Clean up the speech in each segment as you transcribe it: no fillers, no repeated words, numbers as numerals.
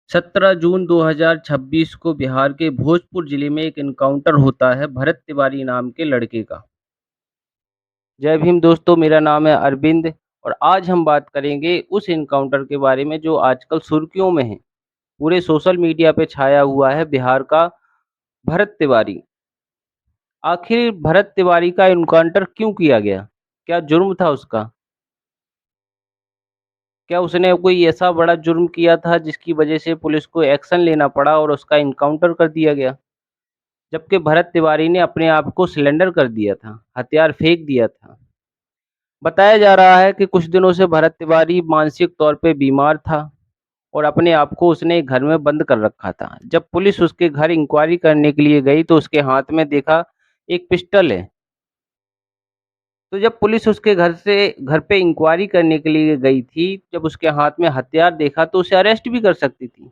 17 जून 2026 को बिहार के भोजपुर जिले में एक एनकाउंटर होता है भरत तिवारी नाम के लड़के का। जय भीम दोस्तों, मेरा नाम है अरविंद और आज हम बात करेंगे उस एनकाउंटर के बारे में जो आजकल सुर्खियों में है। पूरे सोशल मीडिया पे छाया हुआ है बिहार का भरत तिवारी। आखिर भरत तिवारी का एनकाउंटर क्यों किया गया? क्या जुर्म था उसका? क्या उसने कोई ऐसा बड़ा जुर्म किया था जिसकी वजह से पुलिस को एक्शन लेना पड़ा और उसका एनकाउंटर कर दिया गया? जबकि भरत तिवारी ने अपने आप को सिलेंडर कर दिया था, हथियार फेंक दिया था। बताया जा रहा है कि कुछ दिनों से भरत तिवारी मानसिक तौर पे बीमार था और अपने आप को उसने घर में बंद कर रखा था। जब पुलिस उसके घर इंक्वायरी करने के लिए गई तो उसके हाथ में देखा एक पिस्टल है। तो जब पुलिस उसके घर पे इंक्वायरी करने के लिए गई थी, जब उसके हाथ में हथियार देखा तो उसे अरेस्ट भी कर सकती थी।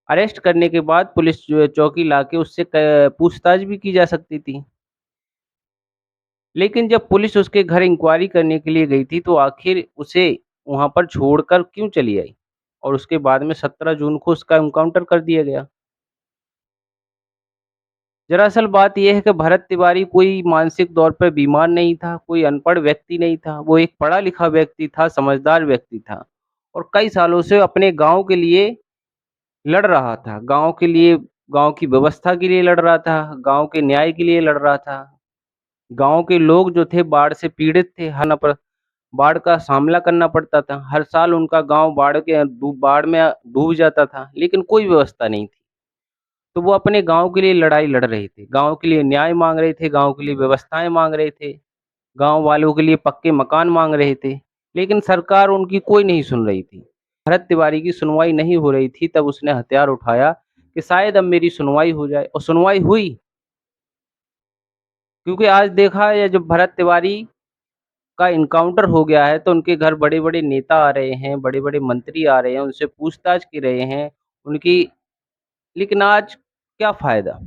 अरेस्ट करने के बाद पुलिस जो है चौकी लाके उससे क पूछताछ भी की जा सकती थी। लेकिन जब पुलिस उसके घर इंक्वायरी करने के लिए गई थी, तो आखिर उसे वहाँ पर छोड़कर क्यों चली आई? और उसके बाद में 17 जून को उसका एनकाउंटर कर दिया गया। दरअसल बात ये है कि भरत तिवारी कोई मानसिक तौर पर बीमार नहीं था, कोई अनपढ़ व्यक्ति नहीं था, वो एक पढ़ा-लिखा व्यक्ति था, समझदार व्यक्ति था और कई सालों से अपने गाँव के लिए लड़ रहा था। गाँव के लिए, गाँव की व्यवस्था के लिए लड़ रहा था, गाँव के न्याय के लिए लड़ रहा था। गाँव के लोग जो थे बाढ़ से पीड़ित थे, बाढ़ का सामना करना पड़ता था। हर साल उनका गाँव बाढ़ में डूब जाता था, लेकिन कोई व्यवस्था नहीं थी। तो वो अपने गाँव के लिए लड़ाई लड़ रहे थे, गाँव के लिए न्याय माँग रहे थे, गाँव के लिए व्यवस्थाएँ माँग रहे थे, गाँव वालों के लिए पक्के मकान माँग रहे थे, लेकिन सरकार उनकी कोई नहीं सुन रही थी। भरत तिवारी की सुनवाई नहीं हो रही थी, तब उसने हथियार उठाया कि शायद अब मेरी सुनवाई हो जाए और सुनवाई हुई। क्योंकि आज देखा है जब भरत तिवारी का एनकाउंटर हो गया है, तो उनके घर बड़े-बड़े नेता आ रहे हैं, बड़े-बड़े मंत्री आ रहे हैं, उनसे पूछताछ की रहे हैं, उनकी लेकिन आज क्या फ़ायदा?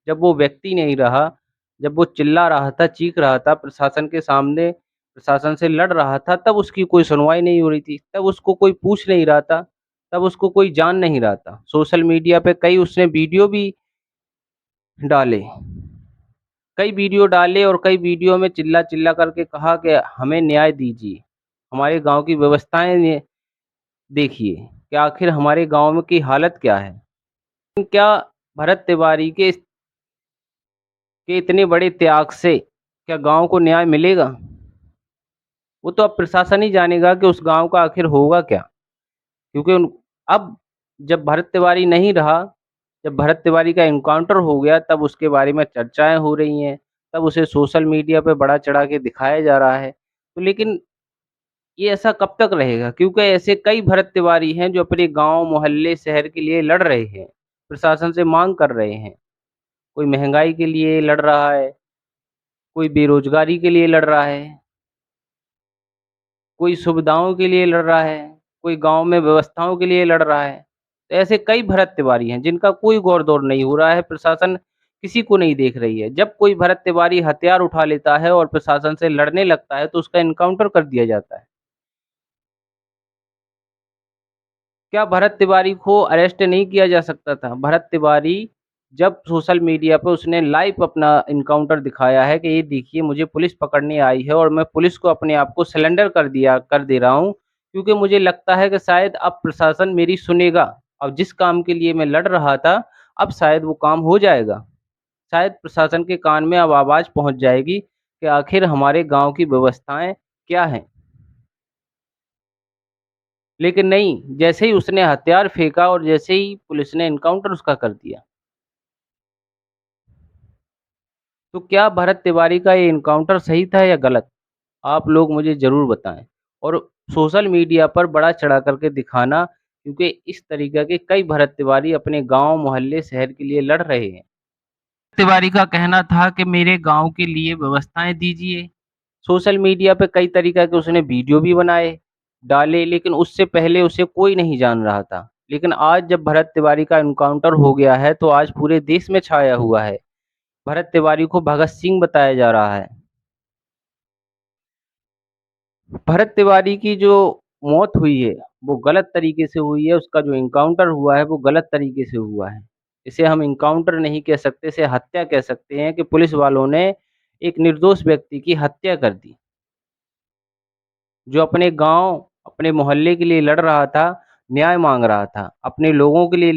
जब वो व्यक्ति नहीं रहा, जब वो चिल्ला रहा था, चीख रहा था, प्रशासन के सामने प्रशासन से लड़ रहा था, तब उसकी कोई सुनवाई नहीं हो रही थी, तब उसको कोई पूछ नहीं रहा था, तब उसको कोई जान नहीं रहा था। सोशल मीडिया पे कई उसने वीडियो भी डाले। कई वीडियो डाले और कई वीडियो में चिल्ला-चिल्ला करके कहा कि हमें न्याय दीजिए, हमारे गाँव की व्यवस्थाएँ देखिए, कि आखिर हमारे गाँव में की हालत क्या है? क्या भरत तिवारी के इतने बड़े त्याग से क्या गाँव को न्याय मिलेगा? वो तो अब प्रशासन ही जानेगा कि उस गाँव का आखिर होगा क्या? क्योंकि उन अब जब भरत तिवारी नहीं रहा, जब भरत तिवारी का एनकाउंटर हो गया, तब उसके बारे में चर्चाएँ हो रही हैं, तब उसे सोशल मीडिया पे बढ़ा-चढ़ा के दिखाया जा रहा है। तो लेकिन ये ऐसा कब तक रहेगा? क्योंकि ऐसे कई भरत तिवारी हैं जो अपने गाँव, मोहल्ले, शहर के लिए लड़ रहे हैं, प्रशासन से माँग कर रहे हैं। कोई महँगाई के लिए लड़ रहा है, कोई बेरोज़गारी के लिए लड़ रहा है, कोई सुविधाओं के लिए लड़ रहा है, कोई गाँव में व्यवस्थाओं के लिए लड़ रहा है। तो ऐसे कई भरत तिवारी हैं जिनका कोई गौर-दौर नहीं हो रहा है, प्रशासन किसी को नहीं देख रही है। जब कोई भरत तिवारी हथियार उठा लेता है और प्रशासन से लड़ने लगता है तो उसका एनकाउंटर कर दिया जाता है। क्या भरत तिवारी को अरेस्ट नहीं किया जा सकता था? भरत तिवारी जब सोशल मीडिया पे उसने लाइव अपना एनकाउंटर दिखाया है कि ये देखिए मुझे पुलिस पकड़ने आई है और मैं पुलिस को अपने आप को सरेंडर कर दे रहा हूँ, क्योंकि मुझे लगता है कि शायद अब प्रशासन मेरी सुनेगा। अब जिस काम के लिए मैं लड़ रहा था, अब शायद वो काम हो जाएगा। शायद प्रशासन के कान में अब आवाज़ पहुँच जाएगी कि आखिर हमारे गाँव की व्यवस्थाएँ क्या हैं? लेकिन नहीं, जैसे ही उसने हथियार फेंका और जैसे ही पुलिस ने एनकाउंटर उसका कर दिया। तो क्या भरत तिवारी का ये एनकाउंटर सही था या गलत? आप लोग मुझे ज़रूर बताएँ। और सोशल मीडिया पर बढ़ा चढ़ा करके दिखाना, क्योंकि इस तरीक़े के कई भरत तिवारी अपने गाँव, मोहल्ले, शहर के लिए लड़ रहे हैं। तिवारी का कहना था कि मेरे गाँव के लिए व्यवस्थाएँ दीजिए। सोशल मीडिया पे कई तरीक़े के उसने वीडियो भी बनाए, डाले, लेकिन उससे पहले उसे कोई नहीं जान रहा था। लेकिन आज जब भरत तिवारी का एनकाउंटर हो गया है, तो आज पूरे देश में छाया हुआ है। भरत तिवारी को भगत सिंह बताया जा रहा है। भरत तिवारी की जो मौत हुई है, वो गलत तरीके से हुई है, उसका जो एनकाउंटर हुआ है, वो गलत तरीके से हुआ है। इसे हम एनकाउंटर नहीं कह सकते, इसे हत्या कह सकते हैं कि पुलिस वालों ने एक निर्दोष व्यक्ति की हत्या कर दी, जो अपने गाँव, अपने मोहल्ले के लिए लड़ रहा था, न्याय माँग रहा था, अपने लोगों के लिए